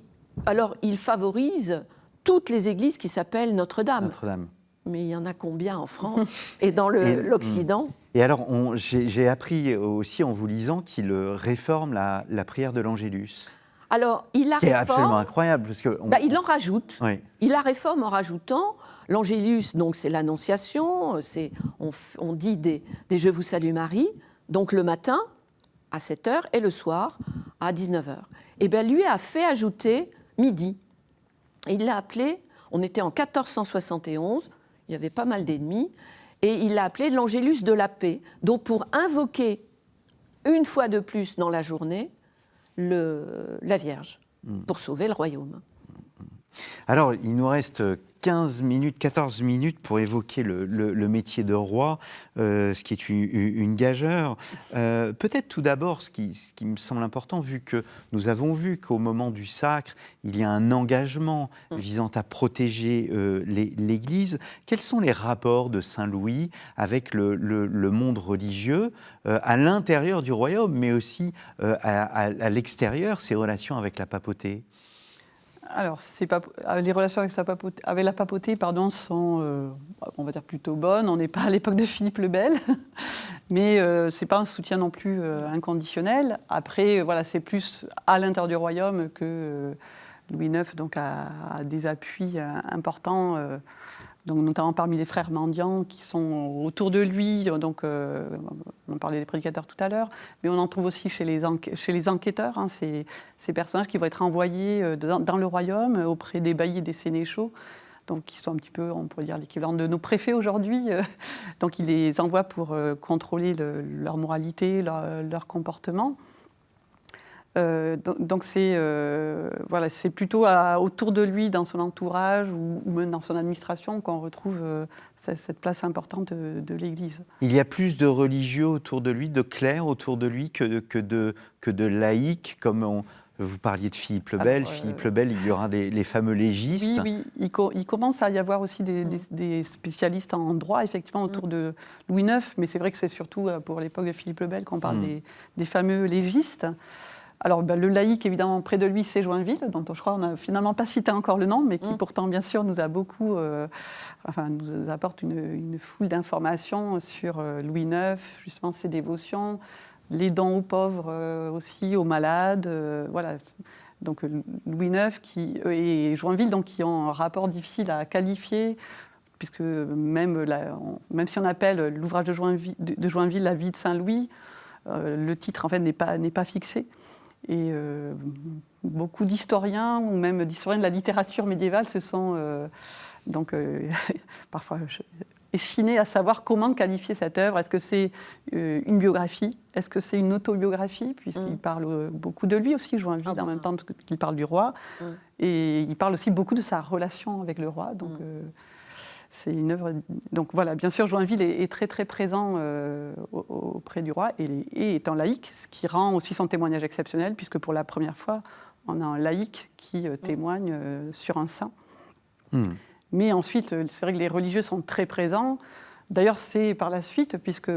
alors il favorise toutes les églises qui s'appellent Notre-Dame. Notre-Dame. Mais il y en a combien en France et dans l'Occident ? Et alors, j'ai appris aussi en vous lisant qu'il réforme la prière de l'Angélus. Alors, il la réforme. réforme. C'est absolument incroyable. Parce que il en rajoute. Oui. Il la réforme en rajoutant l'Angélus, donc c'est l'Annonciation, on dit des Je vous salue Marie, donc le matin à 7h et le soir à 19h. Et bien, lui a fait ajouter midi. Et il l'a appelé, on était en 1471, il y avait pas mal d'ennemis, et il l'a appelé l'Angélus de la paix. Donc pour invoquer une fois de plus dans la journée la Vierge, pour sauver le royaume. Alors, il nous reste 15 minutes, 14 minutes pour évoquer le métier de roi, ce qui est une gageure. Peut-être tout d'abord, ce qui me semble important, vu que nous avons vu qu'au moment du sacre, il y a un engagement visant à protéger l'Église. Quels sont les rapports de Saint-Louis avec le monde religieux à l'intérieur du royaume, mais aussi à l'extérieur, ses relations avec la papauté ? Alors, les relations avec la papauté sont, on va dire, plutôt bonnes. On n'est pas à l'époque de Philippe le Bel, mais ce n'est pas un soutien non plus inconditionnel. Après, voilà, c'est plus à l'intérieur du royaume que Louis IX donc, a des appuis importants, donc, notamment parmi les frères mendiants qui sont autour de lui. Donc, on parlait des prédicateurs tout à l'heure, mais on en trouve aussi chez les enquêteurs, hein, ces personnages qui vont être envoyés dans le royaume auprès des baillis et des sénéchaux, donc qui sont un petit peu, on pourrait dire, l'équivalent de nos préfets aujourd'hui. Donc, ils les envoient pour contrôler leur moralité, leur comportement. Donc c'est plutôt autour de lui, dans son entourage ou même dans son administration, qu'on retrouve cette place importante de l'Église. Il y a plus de religieux autour de lui, de clercs autour de lui que de laïcs, comme vous parliez de Philippe le Bel. Philippe le Bel, il y aura les fameux légistes. Oui, il commence à y avoir aussi des spécialistes en droit, effectivement, autour de Louis IX, mais c'est vrai que c'est surtout pour l'époque de Philippe le Bel qu'on parle des fameux légistes. Alors, le laïc, évidemment, près de lui, c'est Joinville, dont je crois qu'on n'a finalement pas cité encore le nom, mais qui pourtant, bien sûr, nous a beaucoup, nous apporte une foule d'informations sur Louis IX, justement ses dévotions, les dons aux pauvres aussi, aux malades, voilà. Donc Louis IX et Joinville, donc, qui ont un rapport difficile à qualifier, puisque même si on appelle l'ouvrage de Joinville La vie de Saint-Louis, le titre, en fait, n'est pas fixé. Et beaucoup d'historiens, ou même d'historiens de la littérature médiévale, se sont parfois échinés à savoir comment qualifier cette œuvre. Est-ce que c'est une biographie ? Est-ce que c'est une autobiographie ? Puisqu'il parle beaucoup de lui aussi, Joinville, en même temps qu'il parle du roi. Et il parle aussi beaucoup de sa relation avec le roi. Donc, c'est une œuvre. Donc voilà, bien sûr, Joinville est très très présent auprès du roi et étant laïque, ce qui rend aussi son témoignage exceptionnel, puisque pour la première fois, on a un laïque qui témoigne sur un saint. Mais ensuite, c'est vrai que les religieux sont très présents. D'ailleurs, c'est par la suite, puisque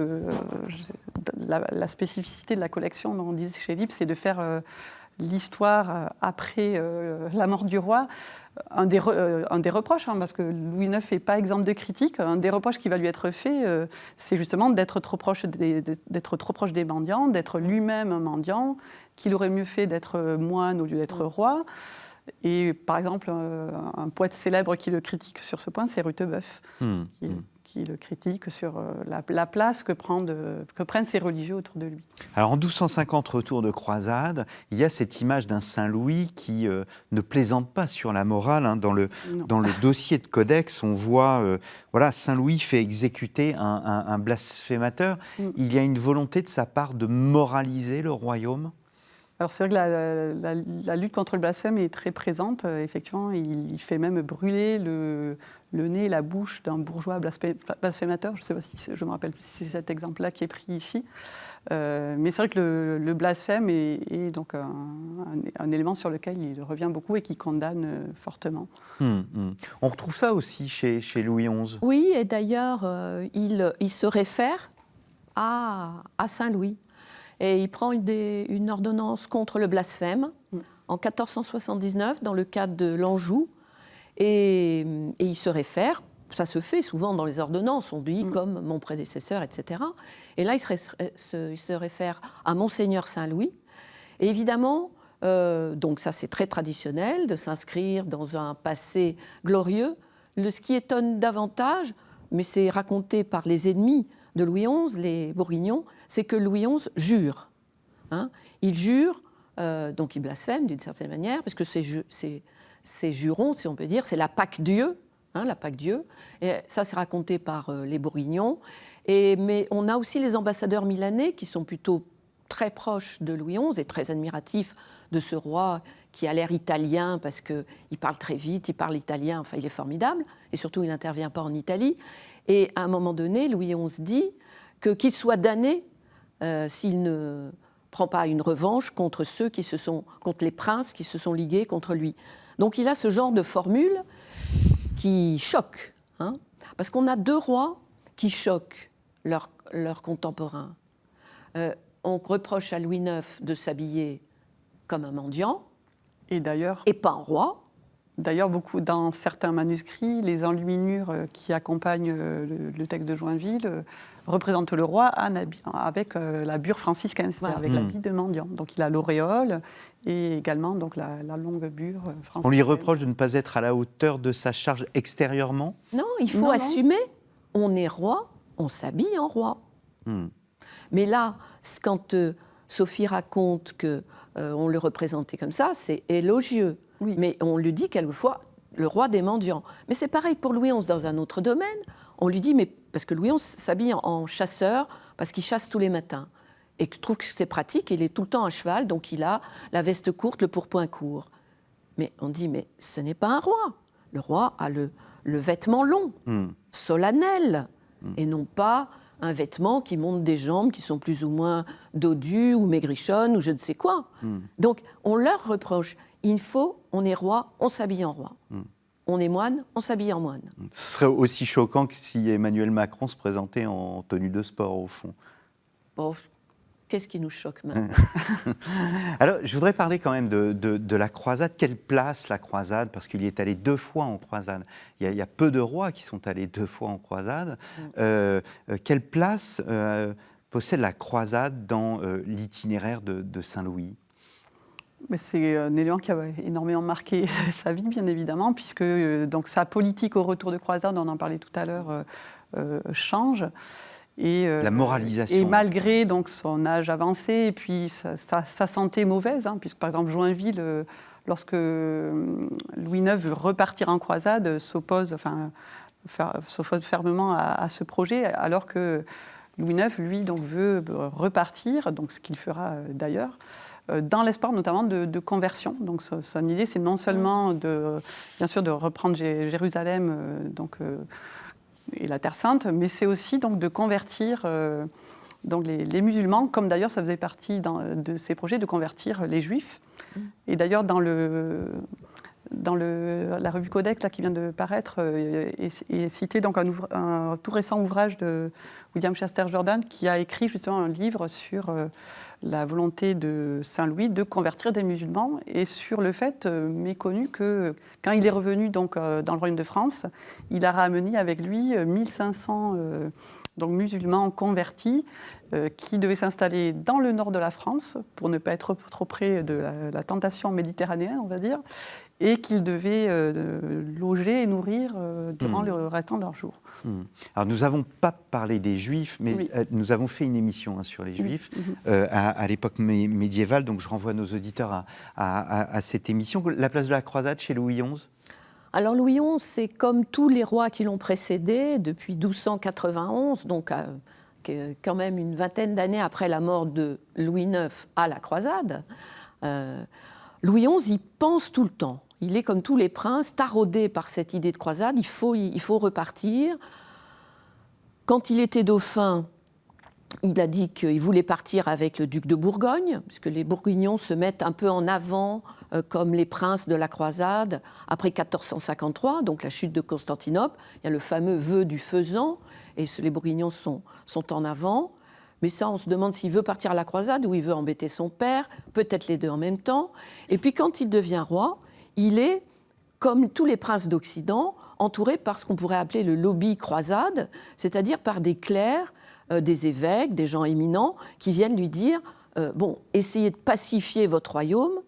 la spécificité de la collection, dont on disait chez Lippe, c'est de faire l'histoire après la mort du roi, un des reproches, hein, parce que Louis IX n'est pas exempt de critique, un des reproches qui va lui être fait, c'est justement d'être trop proche des mendiants, d'être lui-même un mendiant, qu'il aurait mieux fait d'être moine au lieu d'être roi. Et par exemple, un poète célèbre qui le critique sur ce point, c'est Rutebeuf, qui le critique sur la place que prennent ces religieux autour de lui. Alors en 1250, retour de croisade, il y a cette image d'un Saint-Louis qui ne plaisante pas sur la morale. Hein. Dans le dossier de codex, on voit Saint-Louis fait exécuter un blasphémateur. Il y a une volonté de sa part de moraliser le royaume ? Alors c'est vrai que la lutte contre le blasphème est très présente. Effectivement, il fait même brûler le nez et la bouche d'un bourgeois blasphémateur. Je ne sais pas si je me rappelle plus si c'est cet exemple-là qui est pris ici. Mais c'est vrai que le blasphème est donc un élément sur lequel il revient beaucoup et qui condamne fortement. On retrouve ça aussi chez Louis XI. Oui, et d'ailleurs, il se réfère à Saint-Louis. Et il prend une ordonnance contre le blasphème en 1479 dans le cadre de l'Anjou. Et il se réfère, ça se fait souvent dans les ordonnances, on dit comme mon prédécesseur, etc. Et là, il se réfère à Monseigneur Saint-Louis. Et évidemment, donc ça c'est très traditionnel de s'inscrire dans un passé glorieux. Ce qui étonne davantage, mais c'est raconté par les ennemis de Louis XI, les Bourguignons, c'est que Louis XI jure. Il jure, donc il blasphème d'une certaine manière, parce que ces jurons, si on peut dire, c'est la Pâque Dieu, la Pâque Dieu. Et ça, c'est raconté par les Bourguignons. Mais on a aussi les ambassadeurs milanais qui sont plutôt très proche de Louis XI et très admiratif de ce roi qui a l'air italien parce qu'il parle très vite, il parle italien, enfin il est formidable, et surtout il n'intervient pas en Italie. Et à un moment donné, Louis XI dit qu'il soit damné s'il ne prend pas une revanche contre contre les princes qui se sont ligués contre lui. Donc il a ce genre de formule qui choque, hein, parce qu'on a deux rois qui choquent leurs contemporains. On reproche à Louis IX de s'habiller comme un mendiant, Et d'ailleurs, et pas un roi. D'ailleurs, dans certains manuscrits, les enluminures qui accompagnent le texte de Joinville représentent le roi avec la bure franciscaine, c'est-à-dire avec l'habit de mendiant. Donc il a l'auréole et également donc, la longue bure franciscaine. On lui reproche de ne pas être à la hauteur de sa charge extérieurement. Non, il faut assumer. On est roi, on s'habille en roi. Mais là, quand Sophie raconte qu'on le représentait comme ça, c'est élogieux. Oui. Mais on lui dit quelquefois le roi des mendiants. Mais c'est pareil pour Louis XI dans un autre domaine. On lui dit, mais parce que Louis XI s'habille en chasseur, parce qu'il chasse tous les matins. Et je trouve que c'est pratique, il est tout le temps à cheval, donc il a la veste courte, le pourpoint court. Mais on dit, mais ce n'est pas un roi. Le roi a le vêtement long, solennel, et non pas un vêtement qui monte des jambes qui sont plus ou moins dodues ou maigrichonnes ou je ne sais quoi. Donc on leur reproche. On est roi, on s'habille en roi. On est moine, on s'habille en moine. Ce serait aussi choquant que si Emmanuel Macron se présentait en tenue de sport, au fond. Bon, qu'est-ce qui nous choque maintenant? Alors, je voudrais parler quand même de la croisade. Quelle place la croisade? Parce qu'il y est allé 2 fois en croisade. Il y a peu de rois qui sont allés 2 fois en croisade. Quelle place possède la croisade dans l'itinéraire de Saint-Louis? Mais c'est un élément qui a énormément marqué sa vie, bien évidemment, puisque donc, sa politique au retour de croisade, on en parlait tout à l'heure, change. Et, la moralisation. Et malgré donc, son âge avancé et puis sa santé mauvaise, hein, puisque par exemple Joinville, lorsque Louis IX veut repartir en croisade, s'oppose fermement à ce projet, alors que Louis IX, lui, donc, veut repartir, donc, ce qu'il fera d'ailleurs, dans l'espoir notamment de conversion. Donc son idée, c'est non seulement bien sûr de reprendre Jérusalem et la Terre Sainte, mais c'est aussi donc, de convertir donc les musulmans, comme d'ailleurs ça faisait partie de ses projets de convertir les Juifs. Et d'ailleurs dans la revue Codex là, qui vient de paraître est cité donc un tout récent ouvrage de William Chester Jordan qui a écrit justement un livre sur la volonté de Saint-Louis de convertir des musulmans et sur le fait méconnu que quand il est revenu donc, dans le Royaume de France, il a ramené avec lui 1500 donc, musulmans convertis qui devaient s'installer dans le nord de la France pour ne pas être trop près de la tentation méditerranéenne, on va dire, et qu'ils devaient loger et nourrir durant le restant de leur jour. Alors nous n'avons pas parlé des Juifs, mais nous avons fait une émission sur les Juifs à l'époque médiévale, donc je renvoie nos auditeurs à cette émission. La place de la croisade chez Louis XI? Alors Louis XI, c'est comme tous les rois qui l'ont précédé depuis 1291, donc quand même une vingtaine d'années après la mort de Louis IX à la croisade. Louis XI y pense tout le temps. Il est comme tous les princes, taraudé par cette idée de croisade. Il faut repartir. Quand il était dauphin, il a dit qu'il voulait partir avec le duc de Bourgogne, puisque les Bourguignons se mettent un peu en avant comme les princes de la croisade après 1453, donc la chute de Constantinople. Il y a le fameux vœu du faisan, et les Bourguignons sont en avant. Mais ça, on se demande s'il veut partir à la croisade ou il veut embêter son père, peut-être les deux en même temps. Et puis quand il devient roi, il est, comme tous les princes d'Occident, entouré par ce qu'on pourrait appeler le lobby croisade, c'est-à-dire par des clercs, des évêques, des gens éminents, qui viennent lui dire essayez de pacifier votre royaume,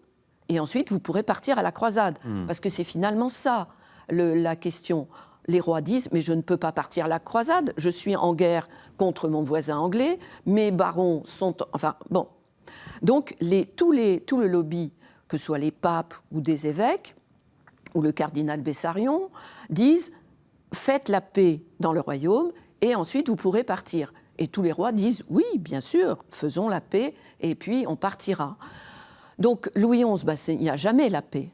et ensuite vous pourrez partir à la croisade. Parce que c'est finalement ça, la question. Les rois disent, mais je ne peux pas partir à la croisade, je suis en guerre contre mon voisin anglais, mes barons sont... Enfin, bon. Donc, tout le lobby, que ce soit les papes ou des évêques, ou le cardinal Bessarion, disent, faites la paix dans le royaume, et ensuite vous pourrez partir. Et tous les rois disent oui, bien sûr, faisons la paix et puis on partira. Donc Louis XI, il n'y a jamais la paix.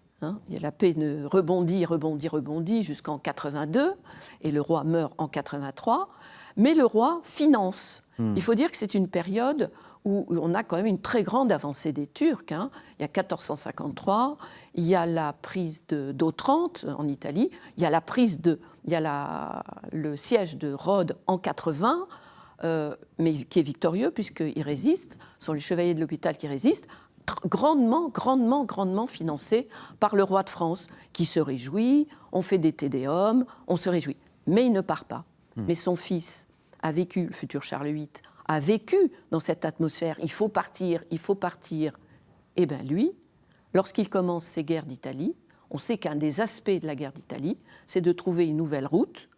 La paix ne rebondit jusqu'en 82 et le roi meurt en 83. Mais le roi finance. Il faut dire que c'est une période où on a quand même une très grande avancée des Turcs. Il y a 1453, il y a la prise d'Otrante en Italie, il y a le siège de Rhodes en 80, mais qui est victorieux puisqu'ils résistent, ce sont les chevaliers de l'hôpital qui résistent, grandement financés par le roi de France, qui se réjouit, on fait des tédéums, on se réjouit. Mais il ne part pas. Mais son fils a vécu, le futur Charles VIII, a vécu dans cette atmosphère, il faut partir. Et bien lui, lorsqu'il commence ses guerres d'Italie, on sait qu'un des aspects de la guerre d'Italie, c'est de trouver une nouvelle route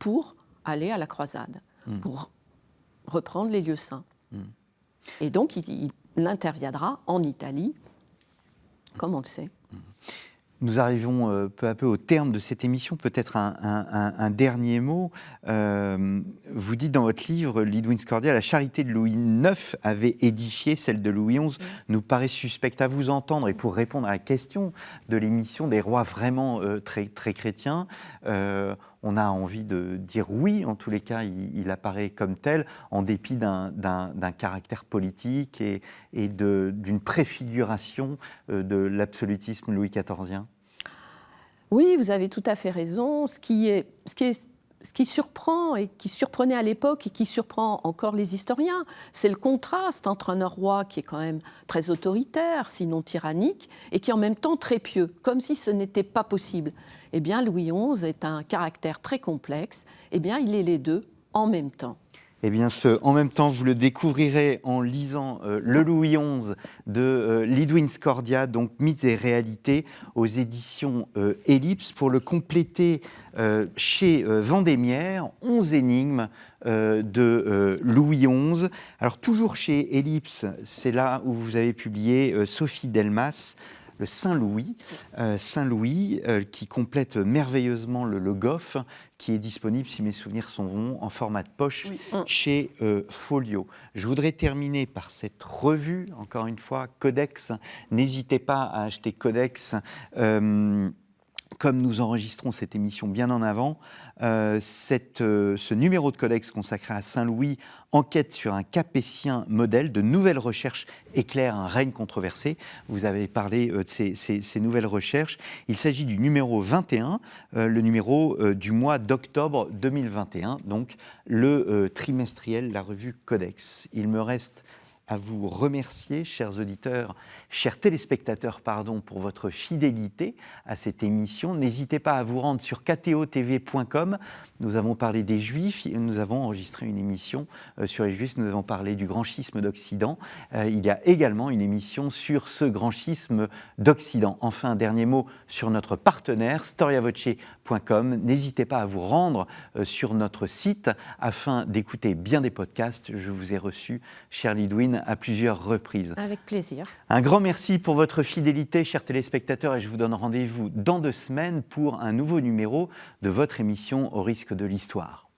pour aller à la croisade, pour reprendre les lieux saints. Et donc il interviendra en Italie, comme on le sait. Nous arrivons peu à peu au terme de cette émission. Peut-être un dernier mot. Vous dites dans votre livre, Lidwin Scordia, la charité de Louis IX avait édifié, celle de Louis XI nous paraît suspecte. À vous entendre, et pour répondre à la question de l'émission des rois vraiment très, très chrétiens, on a envie de dire oui, en tous les cas, il apparaît comme tel, en dépit d'un caractère politique et d'une préfiguration de l'absolutisme louis XIVien. Oui, vous avez tout à fait raison. Ce qui surprend et qui surprenait à l'époque et qui surprend encore les historiens, c'est le contraste entre un roi qui est quand même très autoritaire, sinon tyrannique, et qui est en même temps très pieux, comme si ce n'était pas possible. Eh bien, Louis XI est un caractère très complexe. Eh bien, il est les deux en même temps. Eh bien, en même temps, vous le découvrirez en lisant Le Louis XI de Lidwin Scordia, donc Mythes et réalités, aux éditions Ellipse, pour le compléter chez Vendémiaire, 11 énigmes de Louis XI. Alors, toujours chez Ellipse, c'est là où vous avez publié Sophie Delmas, le Saint-Louis, qui complète merveilleusement le Goff, qui est disponible, si mes souvenirs sont bons, en format de poche chez Folio. Je voudrais terminer par cette revue, encore une fois, Codex. N'hésitez pas à acheter Codex. Comme nous enregistrons cette émission bien en avant, ce numéro de Codex consacré à Saint-Louis enquête sur un capétien modèle, de nouvelles recherches éclairent un règne controversé. Vous avez parlé de ces nouvelles recherches. Il s'agit du numéro 21, le numéro du mois d'octobre 2021, donc le trimestriel, la revue Codex. Il me reste à vous remercier, chers auditeurs, chers téléspectateurs, pour votre fidélité à cette émission. N'hésitez pas à vous rendre sur ktotv.com. Nous avons parlé des Juifs, nous avons enregistré une émission sur les Juifs, nous avons parlé du grand schisme d'Occident. Il y a également une émission sur ce grand schisme d'Occident. Enfin, un dernier mot sur notre partenaire, storiavoce.com. N'hésitez pas à vous rendre sur notre site afin d'écouter bien des podcasts. Je vous ai reçu, cher Lidwin, à plusieurs reprises. Avec plaisir. Un grand merci pour votre fidélité, chers téléspectateurs, et je vous donne rendez-vous dans 2 semaines pour un nouveau numéro de votre émission Au risque de l'histoire.